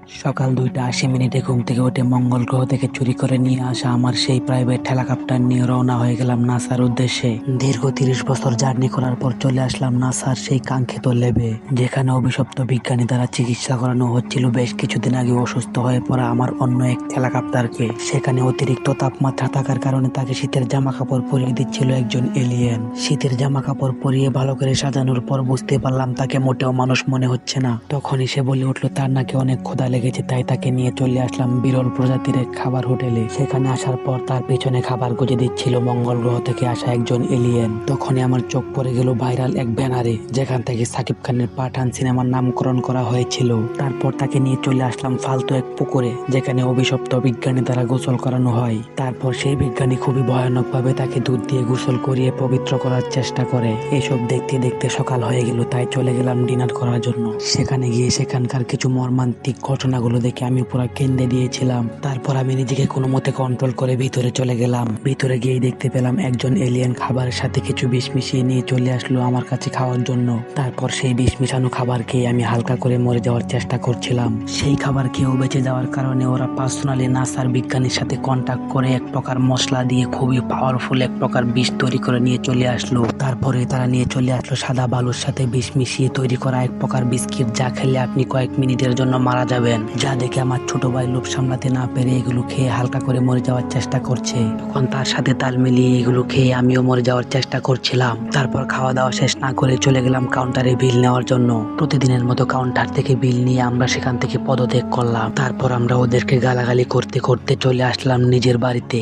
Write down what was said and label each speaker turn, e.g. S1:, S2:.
S1: সকাল 2:80 ঘুম থেকে উঠে মঙ্গল গ্রহ থেকে চুরি করে নিয়ে আসা আমার সেই প্রাইভেট হেলিকপ্টার নিয়ে রওনা হয়ে গেলাম নাসার উদ্দেশ্যে। দীর্ঘ 30 বছর জার্নি করার পর চলে আসলাম নাসার সেই কাঙ্ক্ষিত ল্যাবে, যেখানে অভিশপ্ত বিজ্ঞানী দ্বারা চিকিৎসা করানো হচ্ছিল বেশ কিছুদিন আগে অসুস্থ হয়ে পড়া আমার অন্য এক হেলিকপ্টারকে। সেখানে অতিরিক্ত তাপমাত্রা থাকার কারণে তাকে শীতের জামা কাপড় পরিয়ে দিচ্ছিল একজন এলিয়েন। শীতের জামা কাপড় পরিয়ে ভালো করে সাজানোর পর বুঝতে পারলাম তাকে মোটেও মানুষ মনে হচ্ছে না। তখনই সে বলে উঠলো তার নাকি অনেক ক্ষুধা লেগেছে, তাই তাকে নিয়ে চলে আসলাম বিরল প্রজাতির এক খাবার হোটেলে। সেখানে আসার পর তার পিছনে খাবার গুজে দিচ্ছিল মঙ্গল গ্রহ থেকে আসা একজন এলিয়েন। তখনই আমার চোখ পড়ে গেল ভাইরাল এক ব্যানারে, যেখান থেকে সাকিব খানের পাঠান সিনেমার নামকরণ করা হয়েছিল। তারপর তাকে নিয়ে চলে আসলাম ফালতু এক পুকুরে, যেখানে অভিশপ্ত বিজ্ঞানী দ্বারা গোসল করানো হয়। তারপর সেই বিজ্ঞানী খুবই ভয়ানক ভাবে তাকে দুধ দিয়ে গোসল করিয়ে পবিত্র করার চেষ্টা করে। এসব দেখতে দেখতে সকাল হয়ে গেল, তাই চলে গেলাম ডিনার করার জন্য। সেখানে গিয়ে সেখানকার কিছু মর্মান্তিক ঘটনাগুলো দেখে আমি পুরো কেঁদে দিয়েছিলাম। তারপর আমি নিজেকে কোনো মতে কন্ট্রোল করে ভিতরে চলে গেলাম। ভিতরে গিয়ে দেখতে পেলাম একজন এলিয়েন খাবারের সাথে কিছু বিষ মিশিয়ে নিয়ে চলে আসলো আমার কাছে খাওয়ার জন্য। তারপর সেই বিষ মিশানো খাবার খেয়ে আমি হালকা করে মরে যাওয়ার চেষ্টা করছিলাম। সেই খাবার খেয়েও বেঁচে যাওয়ার কারণে ওরা পার্সোনালি নাসার বিজ্ঞানীর সাথে কন্ট্যাক্ট করে এক প্রকার মশলা দিয়ে খুবই পাওয়ারফুল এক প্রকার বিষ তৈরি করে নিয়ে চলে আসলো। তারপরে তারা নিয়ে চলে আসলো সাদা বালুর সাথে বিষ মিশিয়ে তৈরি করা এক প্রকার বিস্কিট, যা খেলে আপনি কয়েক মিনিটের জন্য মারা যাবেন। যা দেখে আমার ছোট ভাই লোভ সামলাতে না পেরে এগুলো খেয়ে হালকা করে মরে যাওয়ার চেষ্টা করছে। তখন তার সাথে তাল মিলিয়ে এগুলো খেয়ে আমিও মরে যাওয়ার চেষ্টা করছিলাম। তারপর খাওয়া দাওয়া শেষ না করে চলে গেলাম কাউন্টারে বিল নেওয়ার জন্য। প্রতিদিনের মতো কাউন্টার থেকে বিল নিয়ে আমরা সেখান থেকে পদত্যাগ করলাম। তারপর আমরা ওদেরকে গালাগালি করতে করতে চলে আসলাম নিজের বাড়িতে।